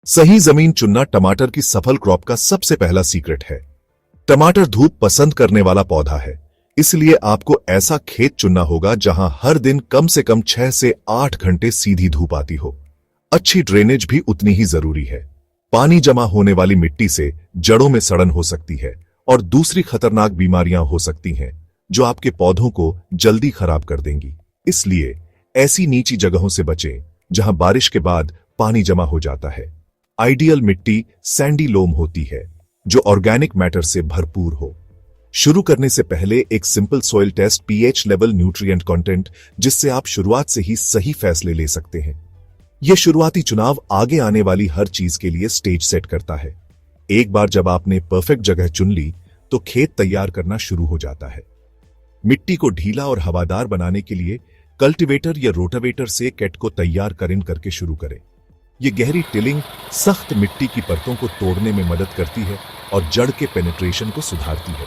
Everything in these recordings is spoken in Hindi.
सही जमीन चुनना टमाटर की सफल क्रॉप का सबसे पहला सीक्रेट है। टमाटर धूप पसंद करने वाला पौधा है, इसलिए आपको ऐसा खेत चुनना होगा जहां हर दिन कम से कम 6 से 8 घंटे सीधी धूप आती हो। अच्छी ड्रेनेज भी उतनी ही जरूरी है। पानी जमा होने वाली मिट्टी से जड़ों में सड़न हो सकती है और दूसरी खतरनाक बीमारियां हो सकती हैं जो आपके पौधों को जल्दी खराब कर देंगी। इसलिए ऐसी नीची जगहों से बचें जहां बारिश के बाद पानी जमा हो जाता है। आइडियल मिट्टी सैंडी लोम होती है जो ऑर्गेनिक मैटर से भरपूर हो। शुरू करने से पहले एक simple soil test, pH level, nutrient content, जिससे आप शुरुआत से ही सही फैसले ले सकते हैं। यह शुरुआती चुनाव आगे आने वाली हर चीज के लिए स्टेज सेट करता है। एक बार जब आपने परफेक्ट जगह चुन ली तो खेत तैयार करना शुरू हो जाता है। मिट्टी को ढीला और हवादार बनाने के लिए कल्टीवेटर या रोटावेटर से कैट को तैयार करके शुरू करें। यह गहरी टिलिंग सख्त मिट्टी की परतों को तोड़ने में मदद करती है और जड़ के पेनिट्रेशन को सुधारती है।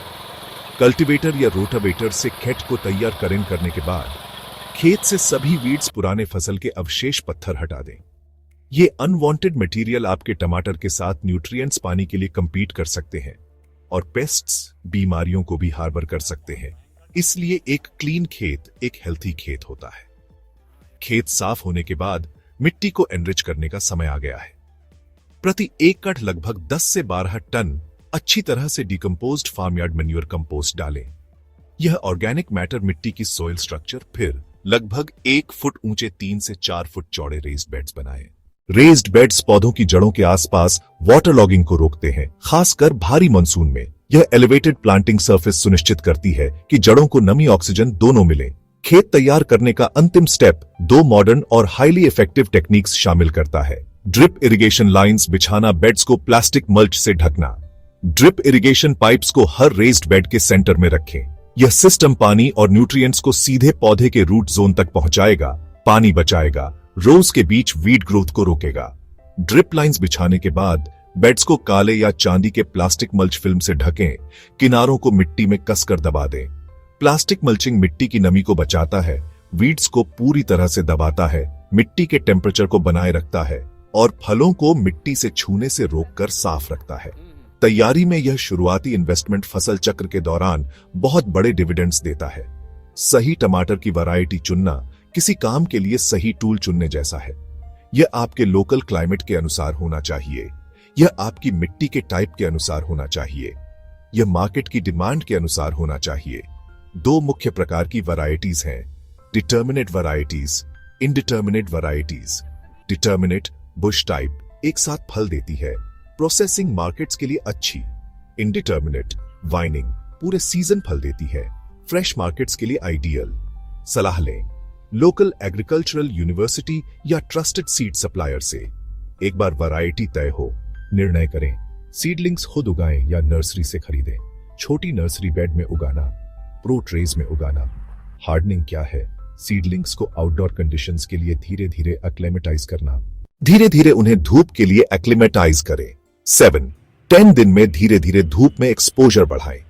कल्टीवेटर या रोटावेटर से खेत को तैयार करने के बाद खेत से सभी वीड्स, पुराने फसल के अवशेष, पत्थर हटा दें। ये अनवांटेड मटेरियल आपके टमाटर के साथ न्यूट्रिएंट्स पानी के लिए कंपीट कर सकते हैं और पेस्ट्स, बीमारियों को भी हार्बर कर सकते हैं। इसलिए एक क्लीन खेत एक हेल्थी खेत होता है। खेत साफ होने के बाद मिट्टी को एनरिच करने का समय आ गया है। प्रति एकड़ लगभग 10 से 12 टन अच्छी तरह से डिकम्पोज्ड फार्मयार्ड मैन्योर कंपोस्ट डालें। यह ऑर्गेनिक मैटर मिट्टी की सॉइल स्ट्रक्चर, फिर लगभग 1 फुट ऊंचे 3 से 4 फुट चौड़े रेस्ड बेड्स बनाएं। रेस्ड बेड्स पौधों की जड़ों के आसपास वाटर लॉगिंग को रोकते हैं, खासकर भारी मानसून में। यह एलिवेटेड प्लांटिंग सरफेस सुनिश्चित करती है कि जड़ों को नमी, ऑक्सीजन दोनों मिले। खेत तैयार करने का अंतिम स्टेप 2 मॉडर्न और हाईली इफेक्टिव टेक्निक्स शामिल करता है। ड्रिप इरिगेशन लाइंस बिछाना, बेड्स को प्लास्टिक मल्च से ढकना। ड्रिप इरिगेशन पाइप्स को हर रेस्ड बेड के सेंटर में रखें। यह सिस्टम पानी और न्यूट्रिएंट्स को सीधे पौधे के रूट जोन तक पहुंचाएगा, पानी बचाएगा, रोज के बीच वीड ग्रोथ को रोकेगा। ड्रिप लाइंस बिछाने के बाद बेड्स को काले या चांदी के प्लास्टिक मल्च फिल्म से ढकें। किनारों को मिट्टी में कसकर दबा दें। प्लास्टिक मल्चिंग मिट्टी की नमी को बचाता है, वीड्स को पूरी तरह से दबाता है, मिट्टी के टेम्परेचर को बनाए रखता है और फलों को मिट्टी से छूने से रोककर साफ रखता है। तैयारी में यह शुरुआती इन्वेस्टमेंट फसल चक्र के दौरान बहुत बड़े डिविडेंड्स देता है। सही टमाटर की वैरायटी चुनना किसी काम के लिए सही टूल चुनने जैसा है। यह आपके लोकल क्लाइमेट के अनुसार होना चाहिए, यह आपकी मिट्टी के टाइप के अनुसार होना चाहिए, यह मार्केट की डिमांड के अनुसार होना चाहिए। 2 मुख्य प्रकार की वैरायटीज हैं, determinate varieties, indeterminate varieties. Determinate Bush type एक साथ फल देती है, प्रोसेसिंग मार्केट्स के लिए अच्छी। इनडिटर्मिनेट वाइनिंग पूरे सीजन फल देती है, फ्रेश मार्केट्स के लिए आइडियल। सलाह लें लोकल एग्रीकल्चरल यूनिवर्सिटी या ट्रस्टेड सीड सप्लायर से। एक बार वैरायटी तय हो, निर्णय करें, सीडलिंग्स खुद उगाएं या नर्सरी से खरीदें। छोटी नर्सरी बेड में उगाना, प्रो ट्रेज में उगाना। हार्डनिंग क्या है? सीडलिंग्स को आउटडोर कंडीशंस के लिए धीरे धीरे एक्लेमेटाइज करना। धीरे धीरे उन्हें धूप के लिए एक्लेमेटाइज करें। 7-10 दिन में धीरे धीरे धूप में एक्सपोजर बढ़ाएं।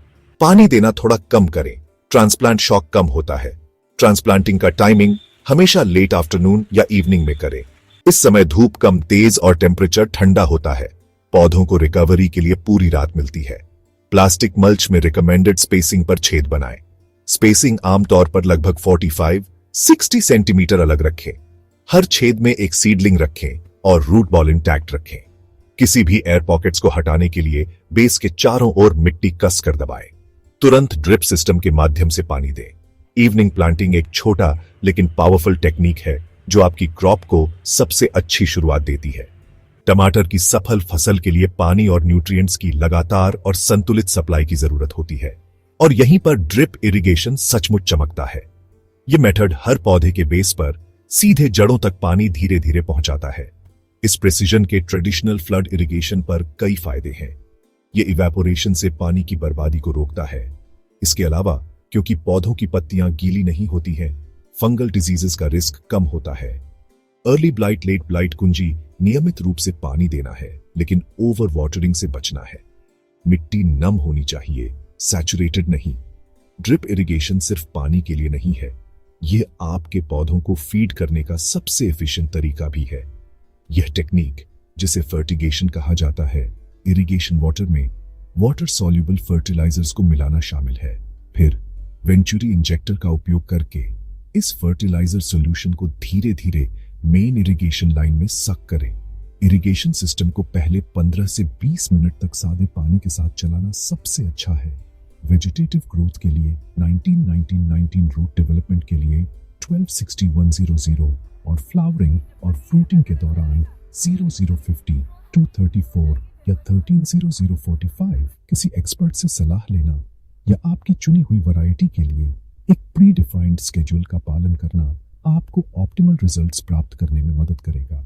पानी देना थोड़ा कम करें, ट्रांसप्लांट शॉक कम होता है। ट्रांसप्लांटिंग का टाइमिंग हमेशा लेट आफ्टरनून या इवनिंग में करें। इस समय धूप कम तेज और टेम्परेचर ठंडा होता है। पौधों को रिकवरी के लिए पूरी रात मिलती है। प्लास्टिक मल्च में रिकमेंडेड स्पेसिंग पर छेद बनाएं। स्पेसिंग आमतौर पर लगभग 45-60 सेंटीमीटर अलग रखें। हर छेद में एक सीडलिंग रखें और रूट बॉल इंटैक्ट रखें। किसी भी एयर पॉकेट्स को हटाने के लिए बेस के चारों ओर मिट्टी कसकर दबाएं। तुरंत ड्रिप सिस्टम के माध्यम से पानी दें। इवनिंग प्लांटिंग एक छोटा लेकिन पावरफुल टेक्निक है जो आपकी क्रॉप को सबसे अच्छी शुरुआत देती है। टमाटर की सफल फसल के लिए पानी और न्यूट्रिएंट्स की लगातार और संतुलित सप्लाई की जरूरत होती है और यहीं पर ड्रिप इरिगेशन सचमुच चमकता है। यह मेथड हर पौधे के बेस पर सीधे जड़ों तक पानी धीरे धीरे पहुंचाता है। इस प्रिसीजन के ट्रेडिशनल फ्लड इरिगेशन पर कई फायदे हैं। यह इवेपोरेशन से पानी की बर्बादी को रोकता है। इसके अलावा क्योंकि पौधों की पत्तियां गीली नहीं होती हैं, फंगल डिजीजेस का रिस्क कम होता है। अर्ली ब्लाइट, लेट ब्लाइट कुंजी नियमित रूप से पानी देना है, लेकिन ओवर वाटरिंग से बचना है। मिट्टी नम होनी चाहिए, सैचुरेटेड नहीं। ड्रिप इरिगेशन सिर्फ पानी के लिए नहीं है, यह आपके पौधों को फीड करने का सबसे एफिशिएंट तरीका भी है। यह टेक्निक जिसे फर्टिगेशन कहा जाता है। इरिगेशन वाटर में वाटर सॉल्युबल फर्टिलाइजर्स को मिलाना शामिल है। फिर वेंचुरी इंजेक्टर का उपयोग करके इस फर्टिलाइजर सॉल्यूशन को धीरे धीरे मेन इरिगेशन लाइन में सक करें। इरिगेशन सिस्टम को पहले 15 से 20 मिनट तक सादे पानी के साथ चलाना सबसे अच्छा है। वेजिटेटिव ग्रोथ के लिए 19-19-19 रूट डेवलपमेंट के लिए 12-60-100 और फ्लावरिंग और फ्रूटिंग के दौरान 0050 234 या 130045 किसी एक्सपर्ट से सलाह लेना या आपकी चुनी हुई वैरायटी के लिए एक प्री डिफाइंड स्केड्यूल का पालन करना आपको ऑप्टिमल रिजल्ट्स प्राप्त करने में मदद करेगा।